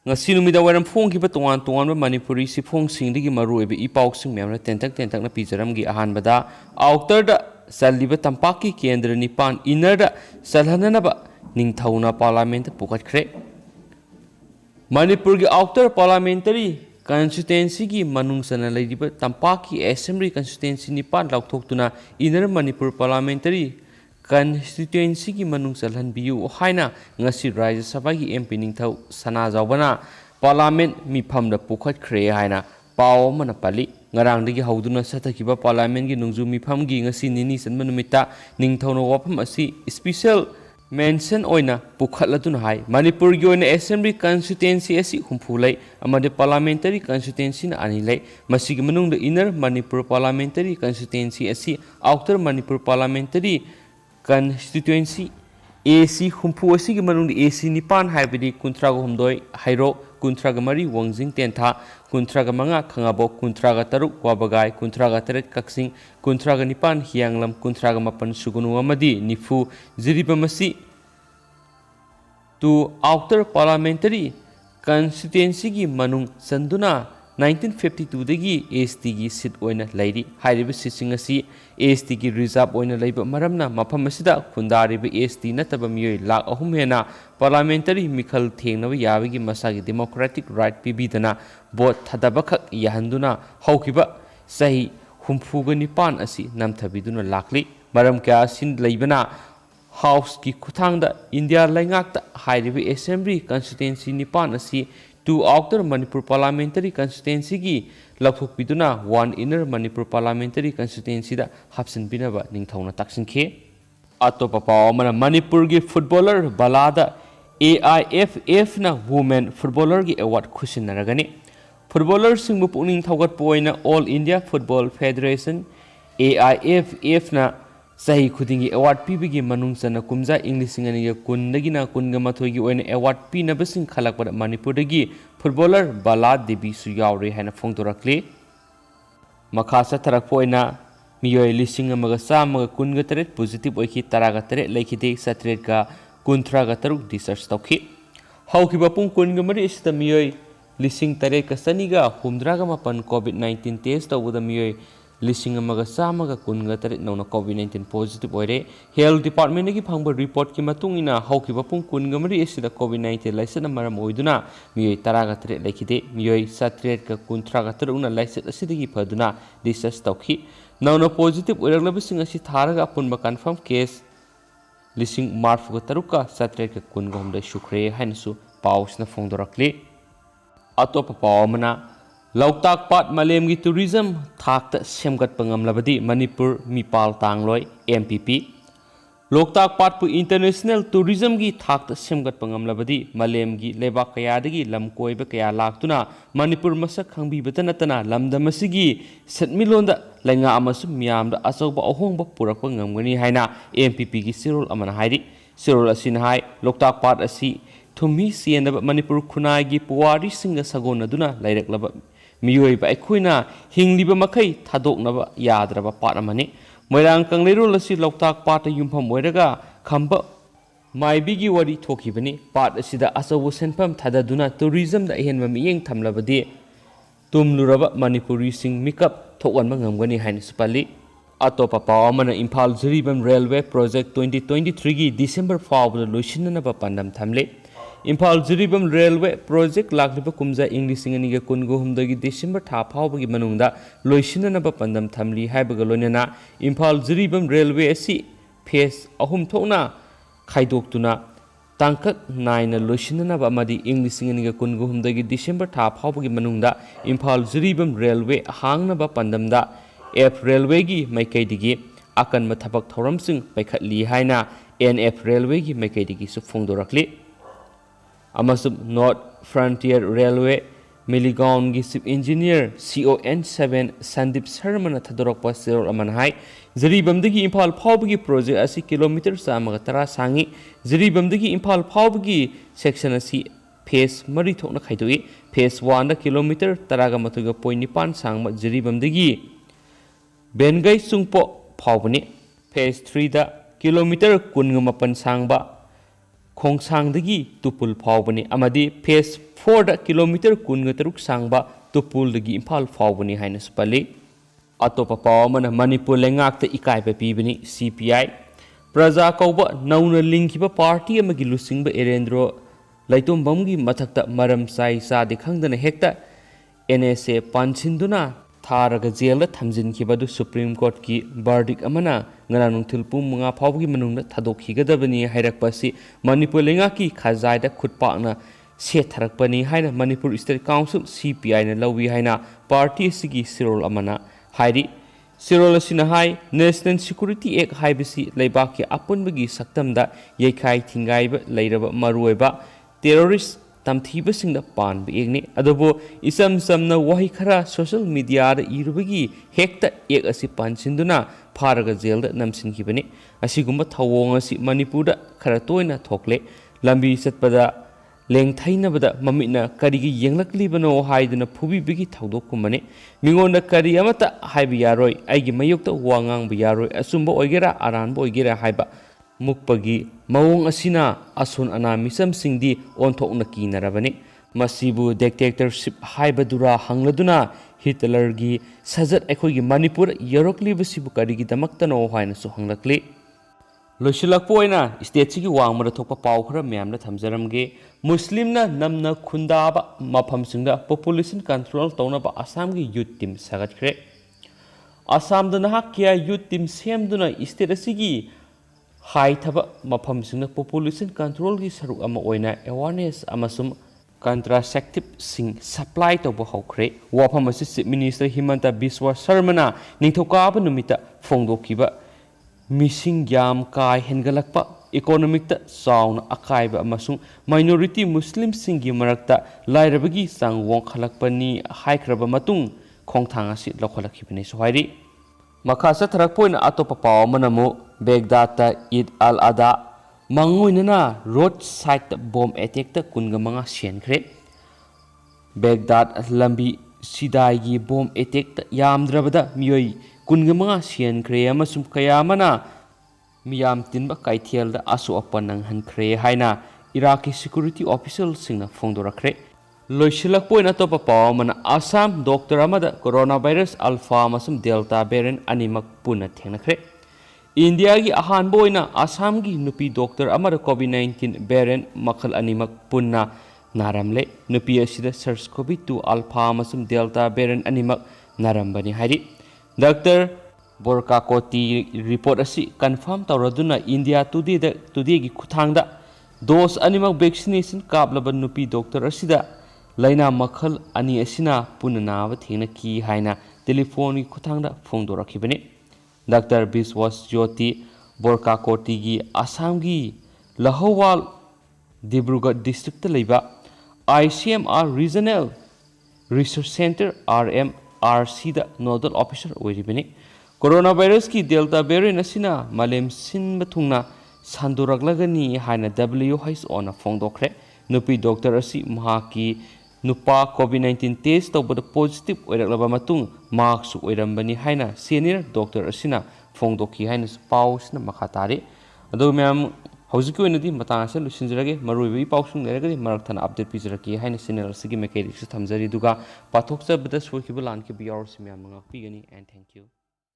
ngasi numida waram phong ki patongan tongan manipuri sifong singdigi maru ebe ipauk sing memna tentak na pijaram gi ahan bada outer da saliba tampaki kendra nipan inner da salhanana ba ningthauna parliament pukat khre manipur gi outer parliamentary constituency gi manung sana leidiba tampaki assembly constituency nipan laukthok inner manipur parliamentary constituency की मनुंग चलहन बियु हाइना ngasi राज्य सभा की MP Ningthou Sana जावबना parliament मिफम the पुखत खरे हाइना पाव मन पली ngarang digi hauduna sathakiba parliament gi nungju mifam gi ngasi nini sanma numita ningthauno wafam asi special mention oina pukhatlatun hai manipur gi oina assembly constituency asi humphulai amade parliamentary constituency na anilai masigi manung the inner manipur parliamentary constituency asi outer manipur parliamentary constituency AC humpu asigi manung AC nipan haibidi kuntraga humdoi hairo kuntraga mari wangjing tentha kuntraga manga khangabo kuntraga taruk wabagai kuntraga teret kaksing kuntraga nipan hianglam kuntraga mapan sugunu amadi nifu ziriba masi to outer parliamentary constituency gi manung sanduna 1952 dagi AST gi sit oina lairi hairiba sising asi AST gi reserve oina leiba maramna mafam asida khundariba AST nataba miyoi lakh ahum hena parliamentary mikhal thengna yabagi masagi democratic right pibidana vote thadaba khak yahanduna haukiba sahi humfuga nipan asi namthabiduna lakli maram kya sin leibana house ki kuthangda India laingakta hairiba assembly constituency nipan asi to outer Manipur parliamentary constituency gi laphuk biduna one inner Manipur parliamentary constituency da hapsin binaba ningthauna taksin khe atopa pawamana Manipur gi footballer balada AIFF na women footballer gi award khusin naragani footballer singbu puning thawgat poina all India football federation AIFF na sahi khudingi award pibigi manung sana kumja english ngani ga kundagi na kunga mathogi oina award pi na basing khalak par manipur dagi footballer bala devi su yaure haina phongdorakle makhasa tharak poina miyoi lising amaga samaga kunga teret positive oiki taraga teret lekhide satret ga kuntra ga taruk research tawki hauki bapung kunga mari ista miyoi lising teret ka saniga humdra ga mapan covid 19 test tawuda miyoi lising amaga samaga kunga teret nona covid 19 positive oire health department gi phangba report ki matung ina hauki bapung kunga mari esida covid 19 laisana maram oiduna miyoi taraga teret lekhide miyoi satret ka kuntra ga taruna laisat asidagi phaduna research tawki nona positive oiraglabising asi tharaga apunba confirm case lising marf ga taruka satret ka kunga humda shukre hainsu pausna phongdorakle atopa pawamana Lautak Pat Malem gi tourism thakta semgat pangamlabadi Manipur mipal tangloi MPP Loktak Pat pu international tourism gi thakta semgat pangamlabadi Malem gi leba kaya dagi lam koiba kaya laktuna Manipur masak khangbi batanatana lamdamasigi setmilonda lenga amasu miyamda achauba ahongba purakpa ngamgani haina MPP gi sirol amana hairi sirol asin hai Loktak Pat asi thumi sienaba Manipur khunai gi puwari singa sagonaduna laireklaba miyoi ba ekhuina hingliba makai thadoknaba yadraba paramani moirang kangleirol asi Loktak Pat yumpham oiraga khamba maibigi wari thokibani pat asida asawu senpham thadaduna tourism da henma miyeng thamlabadi tumluraba Manipuri sing mikap thokwanba ngamgani hain supali atopa pawamana Imphal Jiribam railway project 2023 gi December fawda loisinna ba pandam thamle Imphal Jiribam railway project lakliba kumja English ngani kungo humdagi December tha phawbagi manungda loisinna ba pandam thamli haibaga loinana Imphal Jiribam railway asi phase ahum thokna khaidoktuna tangkak naina loisinna ba amadi English ngani kungo humdagi December tha phawbagi manungda Imphal Jiribam railway hangna ba pandamda F railway gi maikaidigi akan mathabak thoramsing paikhatli haina NF railway gi maikaidigi su phongdorakli Amasum North Frontier Railway Miligaon gi chief engineer CON7 Sandip Sharma thadorokpa sirol amanhai Jiribamdagi Imphal phawbagi project asi kilometer samaga tara sangi Jiribamdagi Imphal phawbagi section asi phase mari thokna khaidoi phase 1 da kilometer taraga matuga point nipan sangma Jiribamdagi Bengai sungpo phawbani phase 3 da kilometer 18 sangba खोंसांगदगी तुपुल फावबनी अमदी phase 4 kilometer 13 सांगबा तुपुलदगी इम्फाल फावबनी हाइना सुपली अतोप पावमन मणिपुर लेंगाक्ता इकायबा पीबनी CPI प्रजा कौब नौना लिंखिबा पार्टी अमगी लुसिंगबा एरेंद्रो लैतोंबमगी मथक्ता मरम साई सादे खंगदना हेक्ता NSA पानसिंदुना थारगा जेल थमजिनखिबदु सुप्रीम कोर्ट की बर्डिक अमना ngana nungthil pum munga phawgi manungna thadokhigadabani hairakpasi manipur lengaki khazaida khutpakna se tharakpani haina manipur state council CPI na lawi haina party sigi sirol amana hairi sirol asina hai national security act haibisi leibaki apunbagi saktamda yekhai thingaiba leiraba maruiba terrorist tamthibasingda panba egni adobo isam samna wahi khara social media da irubagi hekta ek asi pansinduna फारग jail नमसिनखिबनी असिगुम्बा थवोंग असि मणिपुर खरा तोयना थोकले लंबी चटपदा लेंथैनबदा ममिना करिगी येंगलक्लिबनो हाइदना फुबिबिगी थौदोकुमने मिंगोंदा करि अमता हाइबि यारोय आइगी मयुक्ता वांगांग यारोय असुंबा ओइगेरा आरानबा ओइगेरा हाइबा मुक्पगी मवोंग असिना असुन अना मिसम सिंगदी ओंथोकना कीनरबने मसिबु डिक्टेटरशिप हाइबदुरा हंगलदुना हिटलर की सजत अखोगी मणिपुर यरोक्लिबसिबु करिगिदमक्तनो हाइनसु हंगलक्ली लोइसिलक्पोइना स्टेट सिगी वांगमदा थोकपा पाव खरा म्यामना थमजरमगे मुस्लिमना नमना खुंदाबा मफमसिंगदा पॉपुलेशन कंट्रोल तौनबा असम की यूथ टीम सगतख्रे असम दना किया यूथ टीम सेमदुना स्टेट सिगी हाइथबा मफमसिंगदा पॉपुलेशन कंट्रोल की सरुक अमा ओइना अवेयरनेस अमसुम contraceptive sing supply to bohokre wafam chief minister Himanta Biswa Sarmana ningthokaba numita phongdokiba missing yam kai hengalakpa economic ta sound akaiba amasung minority muslim singi marakta lairabagi sangwong khalakpani haikraba matung khongthang asi lokholakibani sohairi makhasa tharakpoina atopa paw manamu Baghdad Eid al-Adha Manguinana road side bomb attack ta kunga manga sienkhre Baghdad lambi sidai bomb attack ta yamdrabada miyoi kunga manga sienkhre amasum kayamana miyam tinba kaithial da asu apanang hankhre haina Iraqi security officials singna phongdorakre loisilakpoina topa pawmana Assam doctor amada coronavirus alpha masum delta variant animak puna thenakre India की अहान बोइना असम की नुपी doctor अमर COVID-19 variant मखल अनिमक पुन्ना नारमले नुपी असिदा SARS-CoV-2 अल्फा मसुम डेल्टा variant अनिमक नारमबनी हारी डॉक्टर बोरका कोटी रिपोर्ट असि कंफर्म तौरदुना इंडिया टुडे की खुथांगदा डोज अनिमक वैक्सीनेशन काबलब नुपी डॉक्टर असिदा लाइना मखल अनि असिना पुन्ना नाव थेना की हाइना टेलीफोन की खुथांगदा फोंदोरखिबनी Dr. Biswas Jyoti Borka Koti की असम की लहोवाल डिब्रूगढ़ डिस्ट्रिक्ट लेबा ICMR Regional Research Center RMRC दा नोडल ऑफिसर ओइरिबनी कोरोना वायरस की डेल्टा वेरिएंट असिना मालेम सिनबा थुंगना सांदोरगलगनी हाइना WHO ना फोंदोखरे नुपी डॉक्टर असि महाकी नुपा COVID-19 टेस्ट तौबद पॉजिटिव ओइरकलबा मतुंग मार्क्स ओइरंबनी हाइना सीनियर डॉक्टर असिना फोंदोखी हाइना पाउसना मखातारे अदो मैम हौजिकी ओइनदी मतांगसे लुसिनजरगे मरुइबी पाउसुंग लेरगदि मरकथना अपडेट पिजरकी हाइना चैनल सिगी मेकेनिक्स थमजरी दुगा पाथोक्चबदा सोखिबा लानके बियारस ma'am ngakpigani and thank you